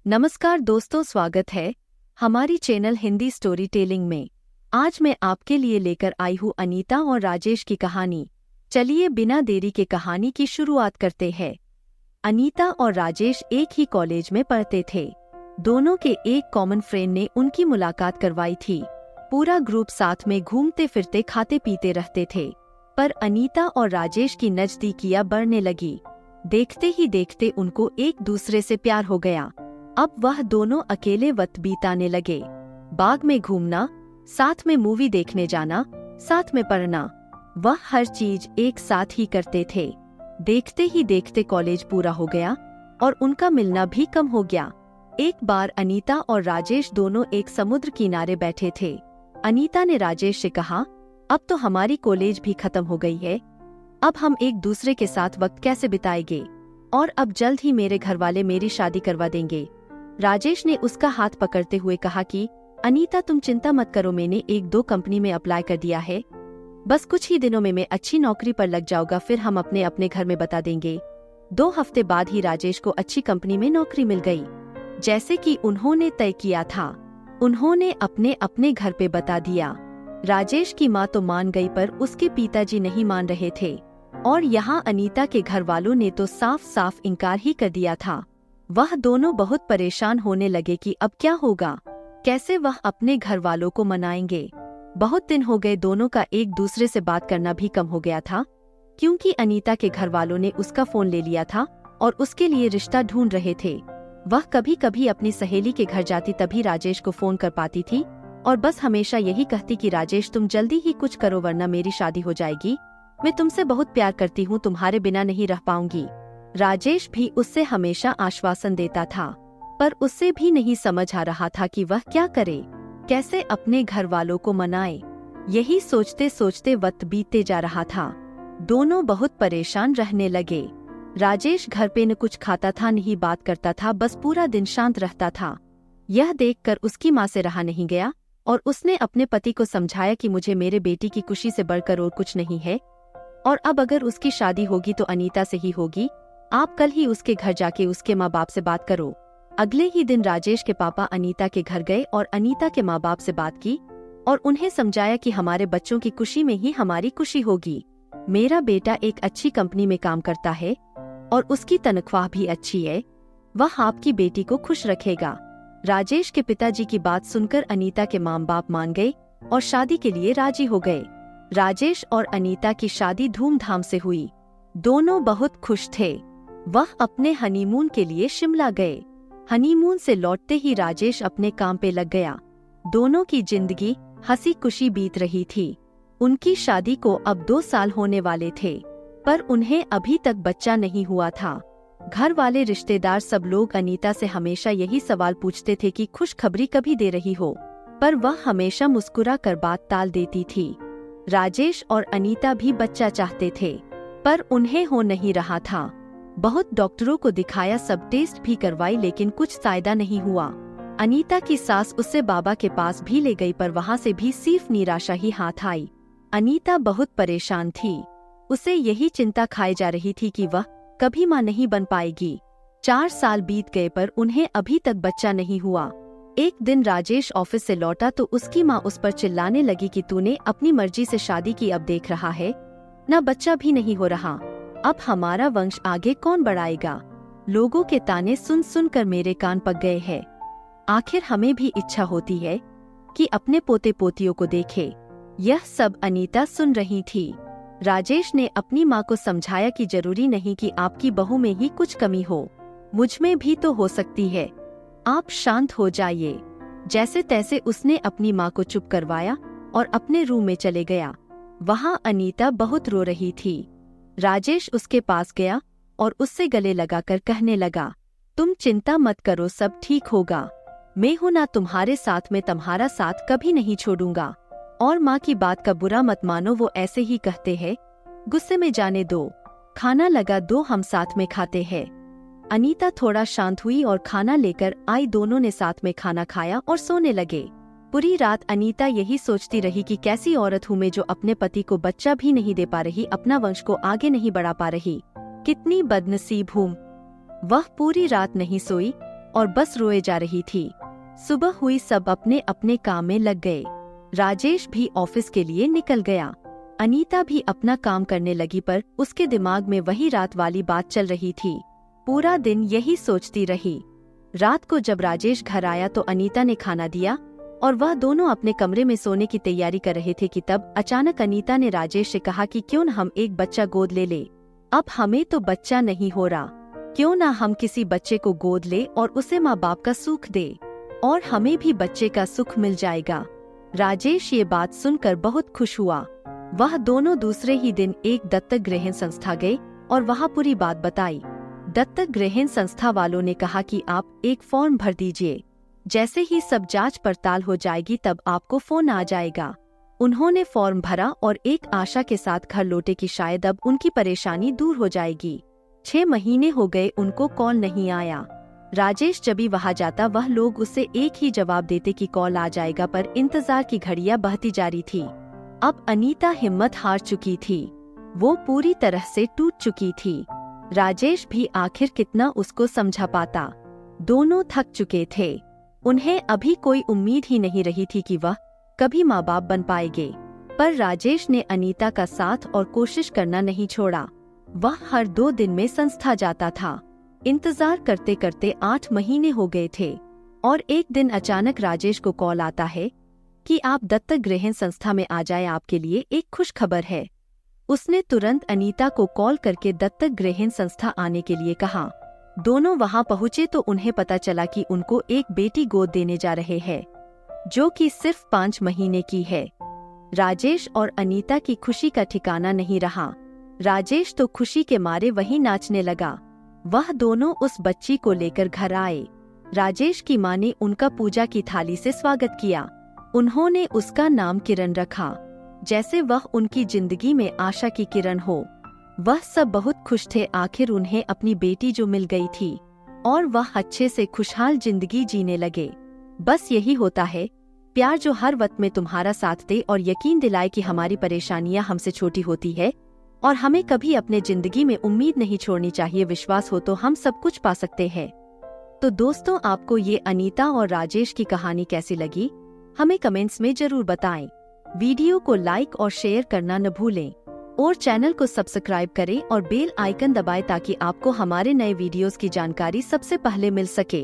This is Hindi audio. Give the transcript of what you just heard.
नमस्कार दोस्तों, स्वागत है हमारी चैनल हिंदी स्टोरी टेलिंग में। आज मैं आपके लिए लेकर आई हूँ अनीता और राजेश की कहानी। चलिए बिना देरी के कहानी की शुरुआत करते हैं। अनीता और राजेश एक ही कॉलेज में पढ़ते थे। दोनों के एक कॉमन फ्रेंड ने उनकी मुलाकात करवाई थी। पूरा ग्रुप साथ में घूमते फिरते खाते पीते रहते थे। पर अनीता और राजेश की नजदीकियां बढ़ने लगी। देखते ही देखते उनको एक दूसरे से प्यार हो गया। अब वह दोनों अकेले वक्त बिताने लगे। बाग में घूमना, साथ में मूवी देखने जाना, साथ में पढ़ना, वह हर चीज एक साथ ही करते थे। देखते ही देखते कॉलेज पूरा हो गया और उनका मिलना भी कम हो गया। एक बार अनीता और राजेश दोनों एक समुद्र किनारे बैठे थे। अनीता ने राजेश से कहा, अब तो हमारी कॉलेज भी खत्म हो गई है। अब हम एक दूसरे के साथ वक्त कैसे बिताएंगे? और अब जल्द ही मेरे घरवाले मेरी शादी करवा देंगे। राजेश ने उसका हाथ पकड़ते हुए कहा कि अनीता, तुम चिंता मत करो, मैंने 1-2 कंपनी में अप्लाई कर दिया है। बस कुछ ही दिनों में मैं अच्छी नौकरी पर लग जाऊंगा, फिर हम अपने अपने घर में बता देंगे। 2 हफ्ते बाद ही राजेश को अच्छी कंपनी में नौकरी मिल गई, जैसे कि उन्होंने तय किया था। उन्होंने अपने अपने घर पे बता दिया। राजेश की माँ तो मान गई, पर उसके पिताजी नहीं मान रहे थे। और यहाँ अनीता के घर वालों ने तो साफ साफ इनकार ही कर दिया था। वह दोनों बहुत परेशान होने लगे कि अब क्या होगा, कैसे वह अपने घर वालों को मनाएंगे। बहुत दिन हो गए, दोनों का एक दूसरे से बात करना भी कम हो गया था, क्योंकि अनीता के घर वालों ने उसका फोन ले लिया था और उसके लिए रिश्ता ढूंढ रहे थे। वह कभी कभी अपनी सहेली के घर जाती, तभी राजेश को फोन कर पाती थी और बस हमेशा यही कहती कि राजेश, तुम जल्दी ही कुछ करो वरना मेरी शादी हो जाएगी। मैं तुमसे बहुत प्यार करती हूँ, तुम्हारे बिना नहीं रह पाऊंगी। राजेश भी उससे हमेशा आश्वासन देता था, पर उससे भी नहीं समझ आ रहा था कि वह क्या करे, कैसे अपने घर वालों को मनाए। यही सोचते सोचते वक्त बीतते जा रहा था। दोनों बहुत परेशान रहने लगे। राजेश घर पे न कुछ खाता था, न ही बात करता था, बस पूरा दिन शांत रहता था। यह देखकर उसकी माँ से रहा नहीं गया और उसने अपने पति को समझाया कि मुझे मेरे बेटी की खुशी से बढ़कर और कुछ नहीं है, और अब अगर उसकी शादी होगी तो अनीता से ही होगी। आप कल ही उसके घर जाके उसके माँ बाप से बात करो। अगले ही दिन राजेश के पापा अनीता के घर गए और अनीता के माँ बाप से बात की और उन्हें समझाया कि हमारे बच्चों की खुशी में ही हमारी खुशी होगी। मेरा बेटा एक अच्छी कंपनी में काम करता है और उसकी तनख्वाह भी अच्छी है, वह आपकी बेटी को खुश रखेगा। राजेश के पिताजी की बात सुनकर अनीता के माँ बाप मान गए और शादी के लिए राजी हो गए। राजेश और अनीता की शादी धूमधाम से हुई। दोनों बहुत खुश थे। वह अपने हनीमून के लिए शिमला गए। हनीमून से लौटते ही राजेश अपने काम पे लग गया। दोनों की जिंदगी हंसी खुशी बीत रही थी। उनकी शादी को अब 2 साल होने वाले थे, पर उन्हें अभी तक बच्चा नहीं हुआ था। घर वाले, रिश्तेदार, सब लोग अनीता से हमेशा यही सवाल पूछते थे कि खुशखबरी कभी दे रही हो, पर वह हमेशा मुस्कुरा कर बात टाल देती थी। राजेश और अनीता भी बच्चा चाहते थे, पर उन्हें हो नहीं रहा था। बहुत डॉक्टरों को दिखाया, सब टेस्ट भी करवाई, लेकिन कुछ फायदा नहीं हुआ। अनीता की सास उससे बाबा के पास भी ले गई, पर वहाँ से भी सिर्फ निराशा ही हाथ आई। अनीता बहुत परेशान थी। उसे यही चिंता खाई जा रही थी कि वह कभी माँ नहीं बन पाएगी। 4 साल बीत गए, पर उन्हें अभी तक बच्चा नहीं हुआ। एक दिन राजेश ऑफिस से लौटा तो उसकी माँ उस पर चिल्लाने लगी कि तूने अपनी मर्जी से शादी की, अब देख रहा है ना, बच्चा भी नहीं हो रहा। अब हमारा वंश आगे कौन बढ़ाएगा? लोगों के ताने सुन सुन कर मेरे कान पक गए हैं। आखिर हमें भी इच्छा होती है कि अपने पोते पोतियों को देखे। यह सब अनीता सुन रही थी। राजेश ने अपनी माँ को समझाया कि जरूरी नहीं कि आपकी बहू में ही कुछ कमी हो, मुझ में भी तो हो सकती है, आप शांत हो जाइए। जैसे तैसे उसने अपनी माँ को चुप करवाया और अपने रूम में चले गया। वहाँ अनीता बहुत रो रही थी। राजेश उसके पास गया और उससे गले लगाकर कहने लगा, तुम चिंता मत करो, सब ठीक होगा। मैं हूं ना तुम्हारे साथ, में तुम्हारा साथ कभी नहीं छोड़ूंगा। और माँ की बात का बुरा मत मानो, वो ऐसे ही कहते हैं, गुस्से में जाने दो। खाना लगा दो, हम साथ में खाते हैं। अनीता थोड़ा शांत हुई और खाना लेकर आई। दोनों ने साथ में खाना खाया और सोने लगे। पूरी रात अनीता यही सोचती रही कि कैसी औरत हूँ मैं जो अपने पति को बच्चा भी नहीं दे पा रही, अपना वंश को आगे नहीं बढ़ा पा रही। कितनी बदनसीब हूँ। वह पूरी रात नहीं सोई और बस रोए जा रही थी। सुबह हुई, सब अपने अपने काम में लग गए। राजेश भी ऑफिस के लिए निकल गया। अनीता भी अपना काम करने लगी, पर उसके दिमाग में वही रात वाली बात चल रही थी। पूरा दिन यही सोचती रही। रात को जब राजेश घर आया तो अनीता ने खाना दिया और वह दोनों अपने कमरे में सोने की तैयारी कर रहे थे कि तब अचानक अनीता ने राजेश से कहा कि क्यों न हम एक बच्चा गोद ले ले। अब हमें तो बच्चा नहीं हो रहा, क्यों ना हम किसी बच्चे को गोद ले और उसे माँ बाप का सुख दे, और हमें भी बच्चे का सुख मिल जाएगा। राजेश ये बात सुनकर बहुत खुश हुआ। वह दोनों दूसरे ही दिन एक दत्तक ग्रहण संस्था गए और वहाँ पूरी बात बताई। दत्तक ग्रहण संस्था वालों ने कहा कि आप एक फॉर्म भर दीजिए, जैसे ही सब जांच पड़ताल हो जाएगी तब आपको फोन आ जाएगा। उन्होंने फॉर्म भरा और एक आशा के साथ घर लौटे कि शायद अब उनकी परेशानी दूर हो जाएगी। 6 महीने हो गए, उनको कॉल नहीं आया। राजेश जब भी वहाँ जाता वह लोग उसे एक ही जवाब देते कि कॉल आ जाएगा, पर इंतजार की घड़ियां बहती जा रही थी। अब अनीता हिम्मत हार चुकी थी, वो पूरी तरह से टूट चुकी थी। राजेश भी आखिर कितना उसको समझा पाता। दोनों थक चुके थे। उन्हें अभी कोई उम्मीद ही नहीं रही थी कि वह कभी माँ बाप बन पाएंगे। पर राजेश ने अनीता का साथ और कोशिश करना नहीं छोड़ा। वह हर 2 दिन में संस्था जाता था। इंतजार करते करते 8 महीने हो गए थे और एक दिन अचानक राजेश को कॉल आता है कि आप दत्तक ग्रहण संस्था में आ जाए, आपके लिए एक खुश खबर है। उसने तुरंत अनीता को कॉल करके दत्तक ग्रहण संस्था आने के लिए कहा। दोनों वहां पहुंचे तो उन्हें पता चला कि उनको एक बेटी गोद देने जा रहे हैं, जो कि सिर्फ 5 महीने की है। राजेश और अनीता की खुशी का ठिकाना नहीं रहा। राजेश तो खुशी के मारे वहीं नाचने लगा। वह दोनों उस बच्ची को लेकर घर आए। राजेश की मां ने उनका पूजा की थाली से स्वागत किया। उन्होंने उसका नाम किरण रखा, जैसे वह उनकी जिंदगी में आशा की किरण हो। वह सब बहुत खुश थे, आखिर उन्हें अपनी बेटी जो मिल गई थी और वह अच्छे से खुशहाल जिंदगी जीने लगे। बस यही होता है प्यार, जो हर वक्त में तुम्हारा साथ दे और यकीन दिलाए कि हमारी परेशानियां हमसे छोटी होती है और हमें कभी अपने जिंदगी में उम्मीद नहीं छोड़नी चाहिए। विश्वास हो तो हम सब कुछ पा सकते हैं। तो दोस्तों, आपको ये अनीता और राजेश की कहानी कैसी लगी, हमें कमेंट्स में जरूर बताएं। वीडियो को लाइक और शेयर करना न भूलें और चैनल को सब्सक्राइब करें और बेल आइकन दबाएं ताकि आपको हमारे नए वीडियोस की जानकारी सबसे पहले मिल सके।